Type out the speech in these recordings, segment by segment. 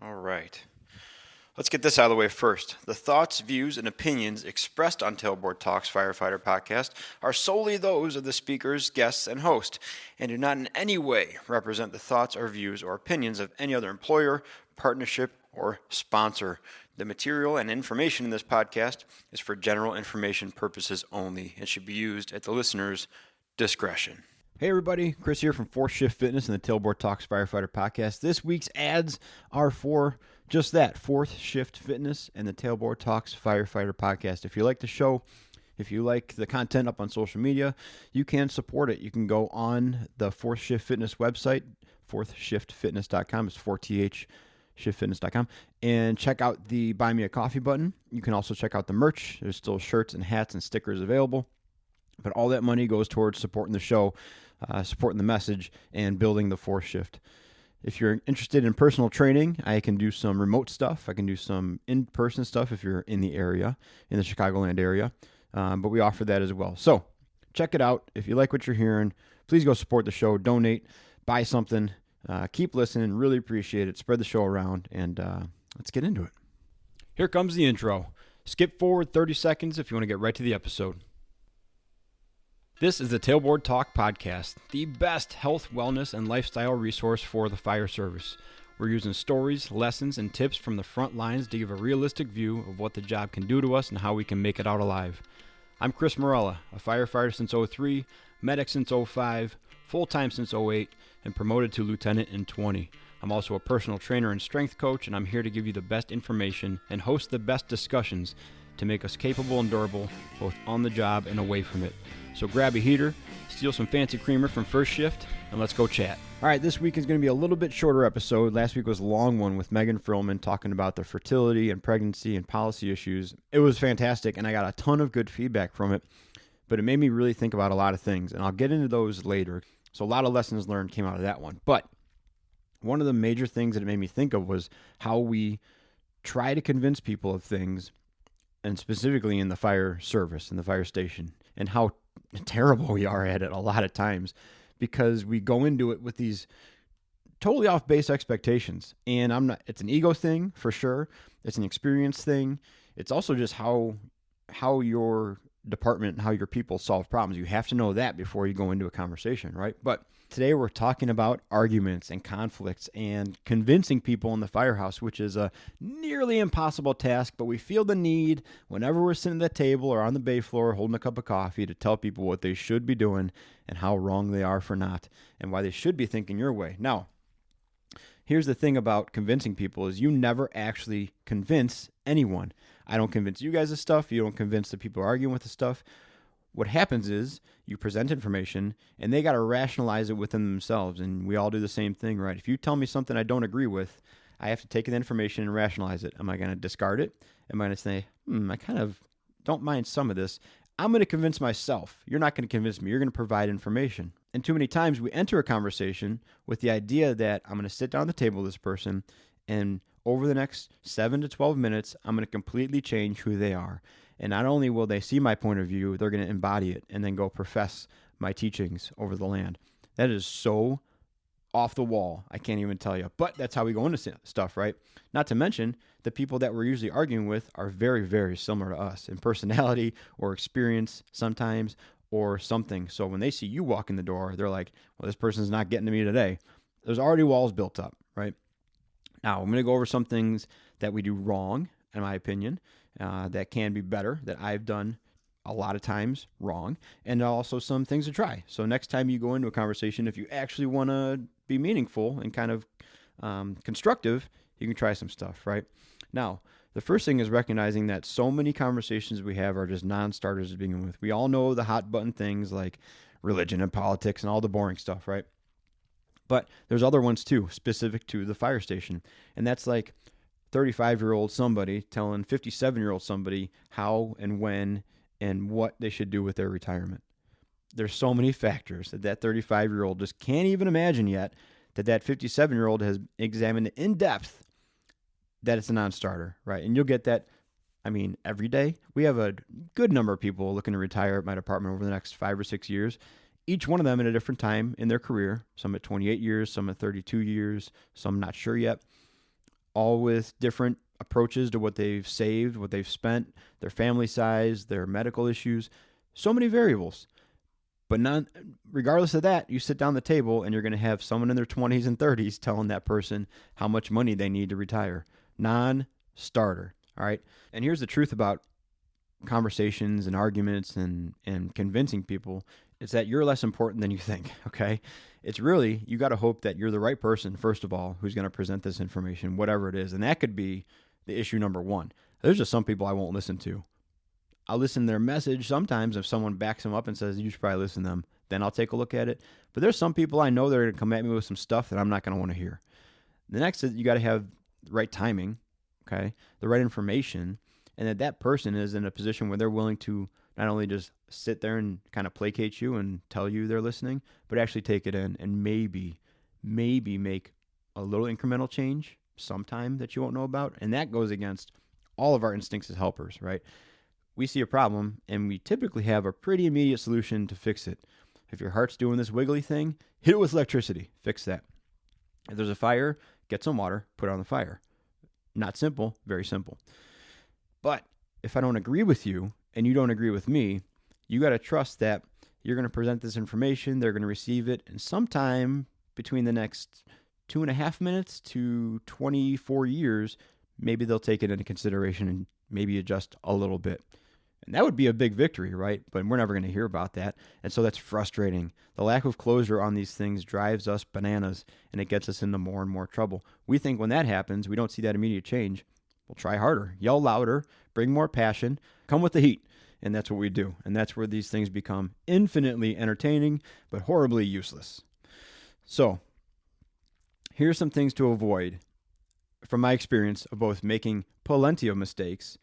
All right. Let's get this out of the way first. The thoughts, views, and opinions expressed on Tailboard Talks Firefighter podcast are solely those of the speakers, guests, and host, and do not in any way represent the thoughts or views or opinions of any other employer, partnership, or sponsor. The material and information in this podcast is for general information purposes only and should be used at the listener's discretion. Hey everybody, Chris here from Fourth Shift Fitness and the Tailboard Talks Firefighter podcast. This week's ads are for just that, Fourth Shift Fitness and the Tailboard Talks Firefighter podcast. If you like the show, if you like the content up on social media, you can support it. You can go on the Fourth Shift Fitness website, fourthshiftfitness.com. It's 4th shiftfitness.com, and check out the Buy Me a Coffee button. You can also check out the merch. There's still shirts and hats and stickers available, but all that money goes towards supporting the show, supporting the message, and building the Fourth Shift. If you're interested in personal training, I can do some remote stuff. I can do some in-person stuff if you're in the area, in the Chicagoland area, but we offer that as well. So check it out. If you like what you're hearing, please go support the show, donate, buy something, keep listening. Really appreciate it. Spread the show around, and let's get into it. Here comes the intro. Skip forward 30 seconds if you want to get right to the episode. This is the Tailboard Talk podcast, the best health, wellness, and lifestyle resource for the fire service. We're using stories, lessons, and tips from the front lines to give a realistic view of what the job can do to us and how we can make it out alive. I'm Chris Morella, a firefighter since 03, medic since 05, full-time since 08, and promoted to lieutenant in 20. I'm also a personal trainer and strength coach, and I'm here to give you the best information and host the best discussions to make us capable and durable, both on the job and away from it. So grab a heater, steal some fancy creamer from First Shift, and let's go chat. All right, this week is going to be a little bit shorter episode. Last week was a long one with Megan Frillman talking about the fertility and pregnancy and policy issues. It was fantastic, and I got a ton of good feedback from it, but it made me really think about a lot of things, and I'll get into those later. So a lot of lessons learned came out of that one. But one of the major things that it made me think of was how we try to convince people of things, and specifically in the fire service, in the fire station, and how terrible we are at it a lot of times because we go into it with these totally off base expectations. And it's an ego thing for sure. It's an experience thing. It's also just how your department and how your people solve problems. You have to know that before you go into a conversation, right? But today we're talking about arguments and conflicts and convincing people in the firehouse, which is a nearly impossible task, but we feel the need whenever we're sitting at the table or on the bay floor holding a cup of coffee to tell people what they should be doing and how wrong they are for not and why they should be thinking your way. Now, here's the thing about convincing people is you never actually convince anyone. I don't convince you guys of stuff. You don't convince the people arguing with the stuff. What happens is you present information and they got to rationalize it within themselves. And we all do the same thing, right? If you tell me something I don't agree with, I have to take the information and rationalize it. Am I going to discard it? Am I going to say, I kind of don't mind some of this? I'm going to convince myself. You're not going to convince me. You're going to provide information. And too many times we enter a conversation with the idea that I'm going to sit down at the table with this person and over the next 7 to 12 minutes, I'm going to completely change who they are. And not only will they see my point of view, they're going to embody it and then go profess my teachings over the land. That is so off the wall. I can't even tell you. But that's how we go into stuff, right? Not to mention the people that we're usually arguing with are very, very similar to us in personality or experience sometimes or something. So when they see you walk in the door, they're like, well, this person's not getting to me today. There's already walls built up, right? Now, I'm going to go over some things that we do wrong, in my opinion, that can be better, that I've done a lot of times wrong, and also some things to try. So next time you go into a conversation, if you actually want to be meaningful and kind of constructive, you can try some stuff, right? Now, the first thing is recognizing that so many conversations we have are just non-starters to begin with. We all know the hot button things like religion and politics and all the boring stuff, right? But there's other ones too, specific to the fire station. And that's like 35-year-old somebody telling 57-year-old somebody how and when and what they should do with their retirement. There's so many factors that 35-year-old just can't even imagine yet that 57-year-old has examined in depth that it's a non-starter, right? And you'll get that, every day. We have a good number of people looking to retire at my department over the next 5 or 6 years. Each one of them at a different time in their career, some at 28 years, some at 32 years, some not sure yet. all with different approaches to what they've saved, what they've spent, their family size, their medical issues, so many variables. But regardless of that, you sit down the table and you're going to have someone in their 20s and 30s telling that person how much money they need to retire. Non-starter, all right? And here's the truth about conversations and arguments and convincing people. It's that you're less important than you think, okay? It's really, you got to hope that you're the right person, first of all, who's going to present this information, whatever it is. And that could be the issue number one. There's just some people I won't listen to. I'll listen to their message sometimes if someone backs them up and says, you should probably listen to them. Then I'll take a look at it. But there's some people I know that are going to come at me with some stuff that I'm not going to want to hear. The next is you got to have the right timing, okay, the right information, and that person is in a position where they're willing to not only just sit there and kind of placate you and tell you they're listening, but actually take it in and maybe make a little incremental change sometime that you won't know about. And that goes against all of our instincts as helpers, right? We see a problem and we typically have a pretty immediate solution to fix it. If your heart's doing this wiggly thing, hit it with electricity, fix that. If there's a fire, get some water, put it on the fire. Not simple, very simple. But if I don't agree with you and you don't agree with me, you got to trust that you're going to present this information, they're going to receive it, and sometime between the next 2.5 minutes to 24 years, maybe they'll take it into consideration and maybe adjust a little bit. And that would be a big victory, right? But we're never going to hear about that. And so that's frustrating. The lack of closure on these things drives us bananas, and it gets us into more and more trouble. We think when that happens, we don't see that immediate change. We'll try harder, yell louder, bring more passion, come with the heat. And that's what we do. And that's where these things become infinitely entertaining, but horribly useless. So here's some things to avoid from my experience of both making plenty of mistakes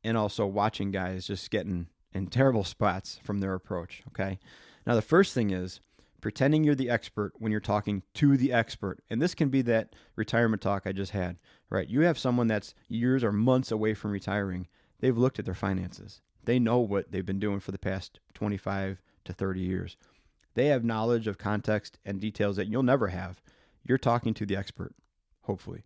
and also watching guys just getting in terrible spots from their approach, okay? Now, the first thing is pretending you're the expert when you're talking to the expert. And this can be that retirement talk I just had, right? You have someone that's years or months away from retiring. They've looked at their finances. They know what they've been doing for the past 25 to 30 years. They have knowledge of context and details that you'll never have. You're talking to the expert, hopefully.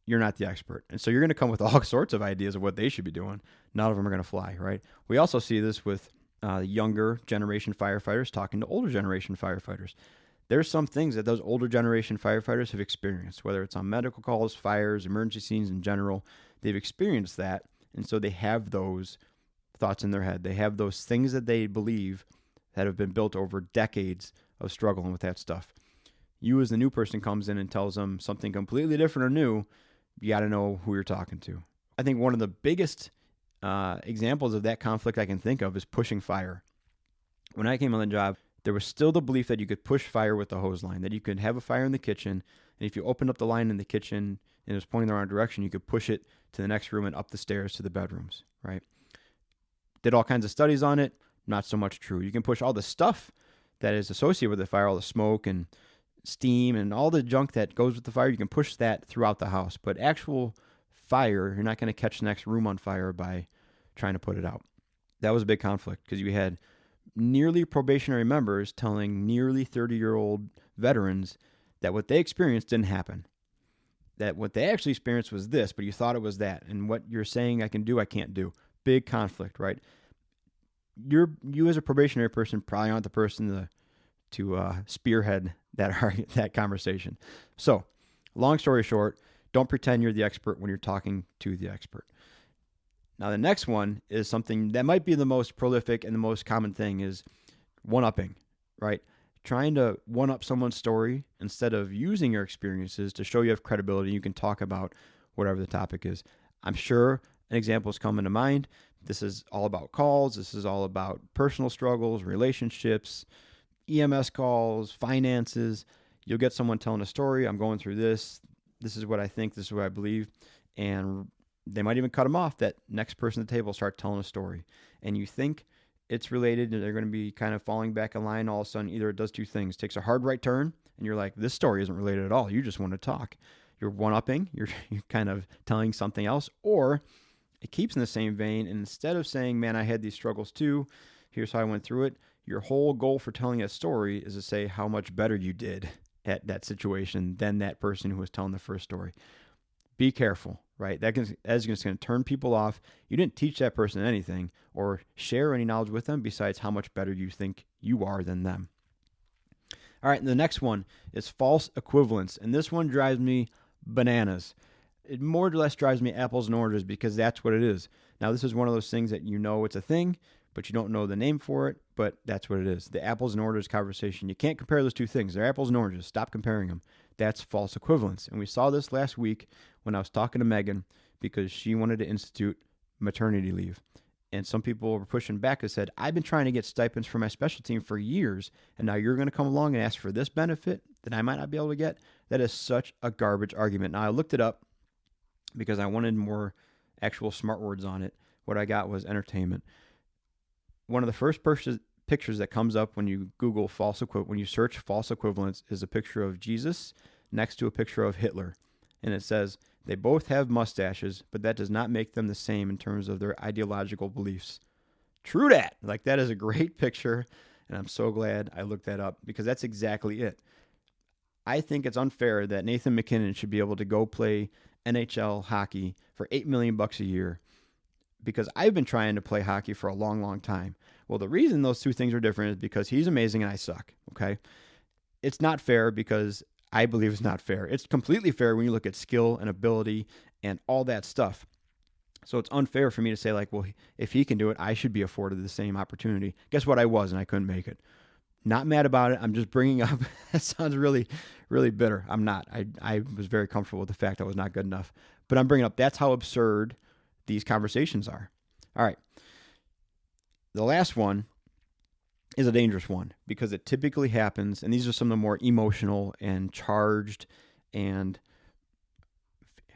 You're not the expert. And so you're going to come with all sorts of ideas of what they should be doing. None of them are going to fly, right? We also see this with younger generation firefighters talking to older generation firefighters. There's some things that those older generation firefighters have experienced, whether it's on medical calls, fires, emergency scenes in general. They've experienced that. And so they have those thoughts in their head. They have those things that they believe that have been built over decades of struggling with that stuff. You as the new person comes in and tells them something completely different or new, you got to know who you're talking to. I think one of the biggest examples of that conflict I can think of is pushing fire. When I came on the job, there was still the belief that you could push fire with the hose line, that you could have a fire in the kitchen, and if you opened up the line in the kitchen and it was pointing the wrong direction, you could push it to the next room and up the stairs to the bedrooms, right? Did all kinds of studies on it. Not so much true. You can push all the stuff that is associated with the fire, all the smoke and steam and all the junk that goes with the fire, you can push that throughout the house. But actual fire, you're not going to catch the next room on fire by trying to put it out. That was a big conflict because you had nearly probationary members telling nearly 30-year-old veterans that what they experienced didn't happen. That what they actually experienced was this, but you thought it was that. And what you're saying I can do, I can't do. Big conflict, right? You as a probationary person probably aren't the person to spearhead that conversation. So, long story short, don't pretend you're the expert when you're talking to the expert. Now, the next one is something that might be the most prolific and the most common thing is one-upping, right? Trying to one-up someone's story instead of using your experiences to show you have credibility. You can talk about whatever the topic is. I'm sure an example is coming to mind. This is all about calls. This is all about personal struggles, relationships, EMS calls, finances. You'll get someone telling a story. I'm going through this. This is what I think. This is what I believe. And they might even cut them off. That next person at the table start telling a story. And you think it's related and they're going to be kind of falling back in line. All of a sudden, either it does two things. Takes a hard right turn and you're like, this story isn't related at all. You just want to talk. You're one-upping. You're kind of telling something else. Or it keeps in the same vein. And instead of saying, man, I had these struggles too. Here's how I went through it. Your whole goal for telling a story is to say how much better you did at that situation than that person who was telling the first story. be careful, right? That is just going to turn people off. You didn't teach that person anything or share any knowledge with them besides how much better you think you are than them. All right, and the next one is false equivalence. And this one drives me bananas. It more or less drives me apples and oranges because that's what it is. Now, this is one of those things that you know it's a thing, but you don't know the name for it, but that's what it is. The apples and oranges conversation. You can't compare those two things. They're apples and oranges. Stop comparing them. That's false equivalence. And we saw this last week when I was talking to Megan because she wanted to institute maternity leave. And some people were pushing back and said, I've been trying to get stipends for my special team for years, and now you're going to come along and ask for this benefit that I might not be able to get? That is such a garbage argument. Now, I looked it up because I wanted more actual smart words on it. What I got was entertainment. One of the first pictures that comes up when you Google when you search false equivalence is a picture of Jesus next to a picture of Hitler. And it says, they both have mustaches, but that does not make them the same in terms of their ideological beliefs. True that. Like, that is a great picture, and I'm so glad I looked that up because that's exactly it. I think it's unfair that Nathan McKinnon should be able to go play NHL hockey for $8 million a year because I've been trying to play hockey for a long, long time. Well, the reason those two things are different is because he's amazing and I suck, okay? It's not fair because I believe it's not fair. It's completely fair when you look at skill and ability and all that stuff. So it's unfair for me to say, like, well, if he can do it, I should be afforded the same opportunity. Guess what? I was, and I couldn't make it. Not mad about it. I'm just bringing up, that sounds really, really bitter. I'm not. I was very comfortable with the fact I was not good enough. But I'm bringing up, that's how absurd these conversations are. All right. The last one is a dangerous one because it typically happens, and these are some of the more emotional and charged and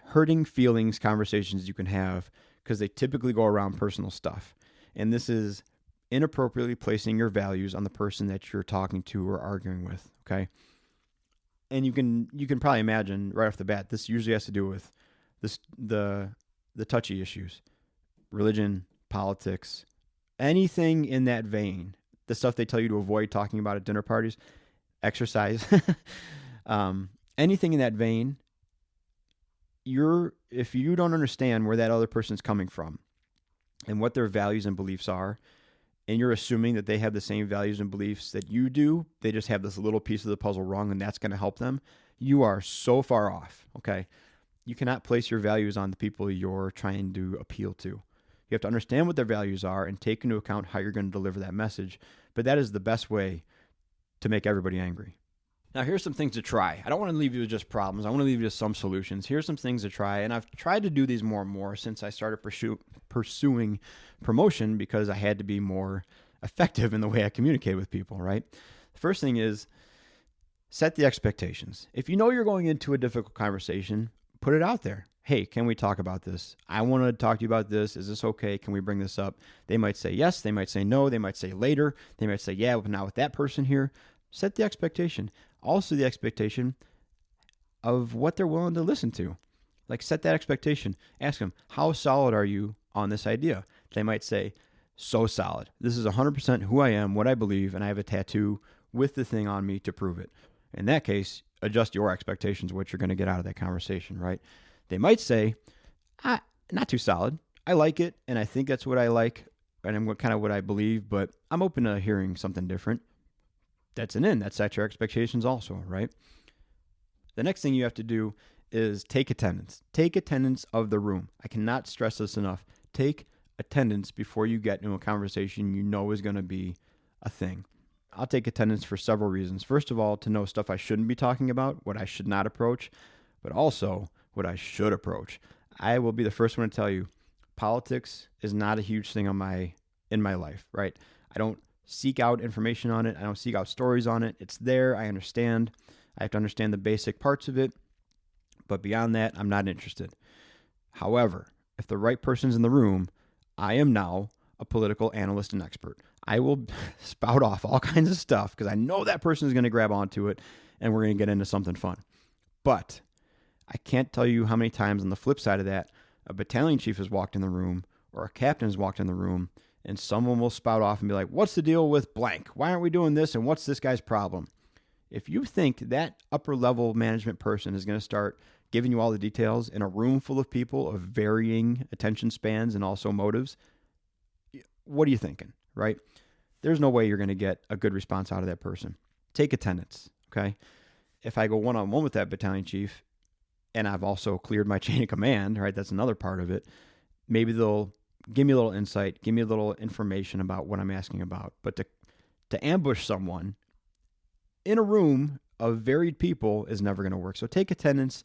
hurting feelings conversations you can have because they typically go around personal stuff. And this is inappropriately placing your values on the person that you're talking to or arguing with, okay? And you can probably imagine right off the bat, this usually has to do with the touchy issues, religion, politics, anything in that vein. The stuff they tell you to avoid talking about at dinner parties, exercise, anything in that vein, if you don't understand where that other person's coming from and what their values and beliefs are, and you're assuming that they have the same values and beliefs that you do, they just have this little piece of the puzzle wrong and that's going to help them, you are so far off, okay? You cannot place your values on the people you're trying to appeal to. You have to understand what their values are and take into account how you're going to deliver that message. But that is the best way to make everybody angry. Now, here's some things to try. I don't want to leave you with just problems. I want to leave you with some solutions. Here's some things to try. And I've tried to do these more and more since I started pursuing promotion because I had to be more effective in the way I communicate with people, right? The first thing is set the expectations. If you know you're going into a difficult conversation, put it out there. Hey, can we talk about this? I want to talk to you about this. Is this okay? Can we bring this up? They might say yes. They might say no. They might say later. They might say, yeah, but not with that person here. Set the expectation. Also the expectation of what they're willing to listen to. Like, set that expectation. Ask them, how solid are you on this idea? They might say, so solid. This is 100% who I am, what I believe, and I have a tattoo with the thing on me to prove it. In that case, adjust your expectations of what you're going to get out of that conversation, right? They might say, not too solid. I like it, and I think that's what I like, and I'm kind of what I believe, but I'm open to hearing something different. That's an in. That sets your expectations also, right? The next thing you have to do is take attendance. Take attendance of the room. I cannot stress this enough. Take attendance before you get into a conversation you know is going to be a thing. I'll take attendance for several reasons. First of all, to know stuff I shouldn't be talking about, what I should not approach, but also what I should approach. I will be the first one to tell you, politics is not a huge thing in my life, right? I don't seek out information on it. I don't seek out stories on it. It's there. I understand. I have to understand the basic parts of it. But beyond that, I'm not interested. However, if the right person's in the room, I am now a political analyst and expert. I will spout off all kinds of stuff because I know that person is going to grab onto it and we're going to get into something fun. But I can't tell you how many times on the flip side of that, a battalion chief has walked in the room or a captain has walked in the room and someone will spout off and be like, what's the deal with blank? Why aren't we doing this? And what's this guy's problem? If you think that upper level management person is going to start giving you all the details in a room full of people of varying attention spans and also motives, what are you thinking, right? There's no way you're going to get a good response out of that person. Take attendance, okay? If I go one-on-one with that battalion chief and I've also cleared my chain of command, right, that's another part of it, maybe they'll give me a little insight, give me a little information about what I'm asking about. But to ambush someone in a room of varied people is never going to work. So take attendance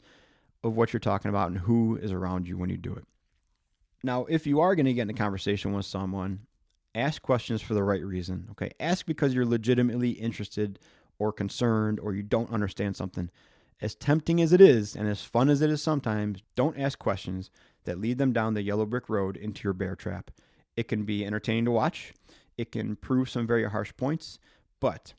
of what you're talking about and who is around you when you do it. Now, if you are going to get in a conversation with someone, ask questions for the right reason, okay? Ask because you're legitimately interested or concerned or you don't understand something. As tempting as it is and as fun as it is sometimes, don't ask questions that lead them down the yellow brick road into your bear trap. It can be entertaining to watch. It can prove some very harsh points. But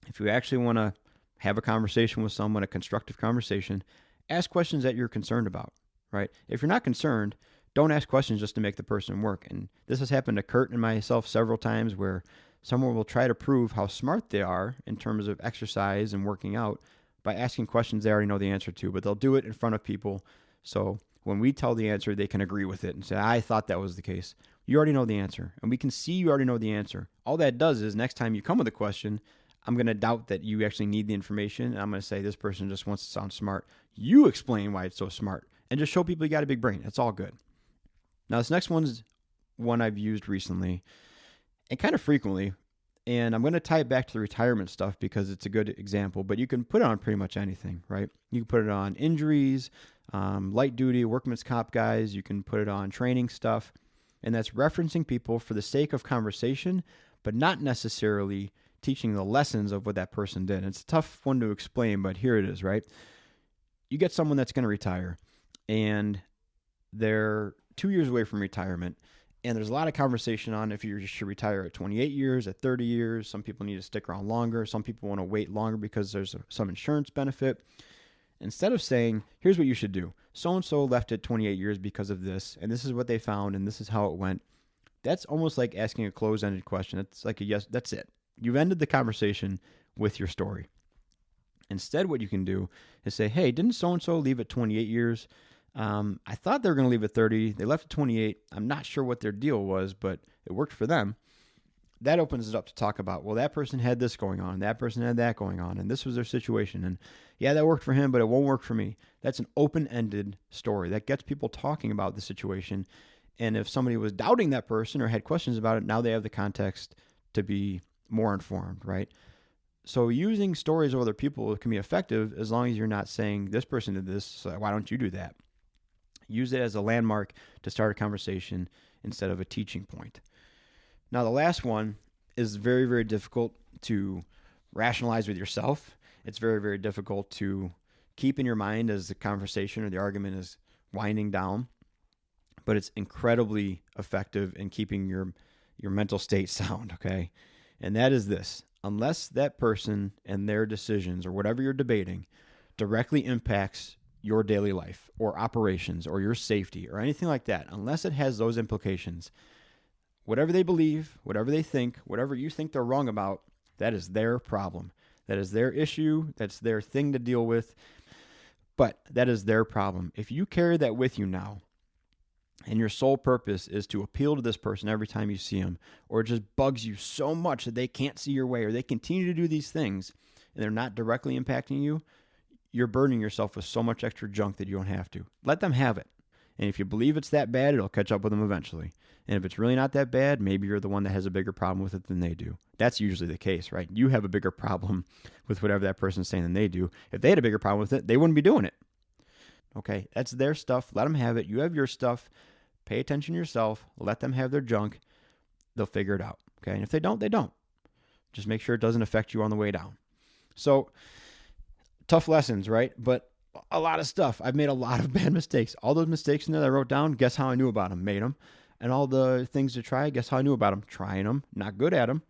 if you actually want to have a conversation with someone, a constructive conversation, ask questions that you're concerned about, right? If you're not concerned, don't ask questions just to make the person work. And this has happened to Kurt and myself several times where someone will try to prove how smart they are in terms of exercise and working out by asking questions they already know the answer to, but they'll do it in front of people. So when we tell the answer, they can agree with it and say, I thought that was the case. You already know the answer. And we can see you already know the answer. All that does is next time you come with a question, I'm going to doubt that you actually need the information. And I'm going to say, this person just wants to sound smart. You explain why it's so smart and just show people you got a big brain. It's all good. Now, this next one's one I've used recently and kind of frequently. And I'm going to tie it back to the retirement stuff because it's a good example, but you can put it on pretty much anything, right? You can put it on injuries, light duty, workman's comp guys. You can put it on training stuff. And that's referencing people for the sake of conversation, but not necessarily teaching the lessons of what that person did. And it's a tough one to explain, but here it is, right? You get someone that's going to retire and they're 2 years away from retirement. And there's a lot of conversation on if you should retire at 28 years, at 30 years. Some people need to stick around longer. Some people want to wait longer because there's some insurance benefit. Instead of saying, here's what you should do. So-and-so left at 28 years because of this, and this is what they found, and this is how it went. That's almost like asking a closed-ended question. It's like a yes, that's it. You've ended the conversation with your story. Instead, what you can do is say, hey, didn't so-and-so leave at 28 years? I thought they were going to leave at 30. They left at 28. I'm not sure what their deal was, but it worked for them. That opens it up to talk about, well, that person had this going on. That person had that going on. And this was their situation. And yeah, that worked for him, but it won't work for me. That's an open-ended story that gets people talking about the situation. And if somebody was doubting that person or had questions about it, now they have the context to be more informed, right? So using stories of other people can be effective as long as you're not saying, this person did this, so why don't you do that? Use it as a landmark to start a conversation instead of a teaching point. Now, the last one is very, very difficult to rationalize with yourself. It's very, very difficult to keep in your mind as the conversation or the argument is winding down, but it's incredibly effective in keeping your mental state sound, okay? And that is this. Unless that person and their decisions or whatever you're debating directly impacts your daily life or operations or your safety or anything like that, unless it has those implications, whatever they believe, whatever they think, whatever you think they're wrong about, that is their problem. That is their issue. That's their thing to deal with. But that is their problem. If you carry that with you now, and your sole purpose is to appeal to this person every time you see them, or it just bugs you so much that they can't see your way, or they continue to do these things, and they're not directly impacting you, you're burdening yourself with so much extra junk that you don't have to. Let them have it. And if you believe it's that bad, it'll catch up with them eventually. And if it's really not that bad, maybe you're the one that has a bigger problem with it than they do. That's usually the case, right? You have a bigger problem with whatever that person's saying than they do. If they had a bigger problem with it, they wouldn't be doing it. Okay, that's their stuff. Let them have it. You have your stuff. Pay attention to yourself. Let them have their junk. They'll figure it out. Okay, and if they don't, they don't. Just make sure it doesn't affect you on the way down. So, tough lessons, right? But a lot of stuff. I've made a lot of bad mistakes. All those mistakes in there that I wrote down, guess how I knew about them? Made them. And all the things to try, guess how I knew about them? Trying them. Not good at them.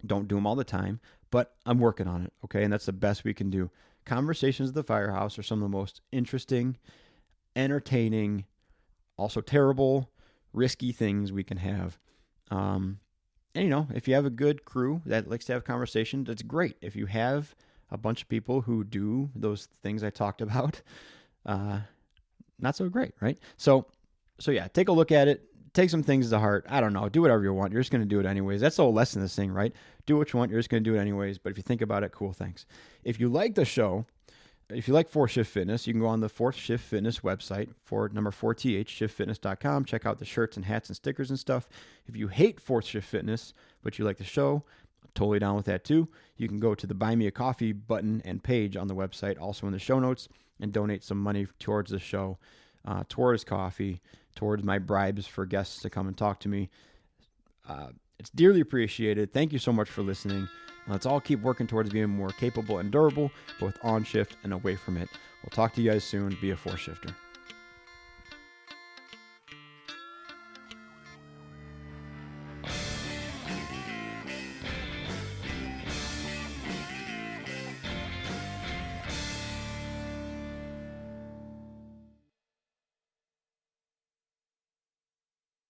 Don't do them all the time, but I'm working on it, okay? And that's the best we can do. Conversations at the firehouse are some of the most interesting, entertaining, also terrible, risky things we can have. And, if you have a good crew that likes to have conversations, that's great. If you have a bunch of people who do those things I talked about, not so great, right? So yeah, take a look at it. Take some things to heart. I don't know. Do whatever you want. You're just going to do it anyways. That's the whole lesson of this thing, right? Do what you want. You're just going to do it anyways. But if you think about it, cool, thanks. If you like the show, if you like 4 Shift Fitness, you can go on the 4th Shift Fitness website, number 4th, shiftfitness.com. Check out the shirts and hats and stickers and stuff. If you hate 4th Shift Fitness, but you like the show, totally down with that too. You can go to the Buy Me a Coffee button and page on the website, also in the show notes, and donate some money towards the show, towards coffee, towards my bribes for guests to come and talk to me. It's dearly appreciated. Thank you so much for listening. Let's all keep working towards being more capable and durable, both on shift and away from it. We'll talk to you guys soon. Be a 4 shifter.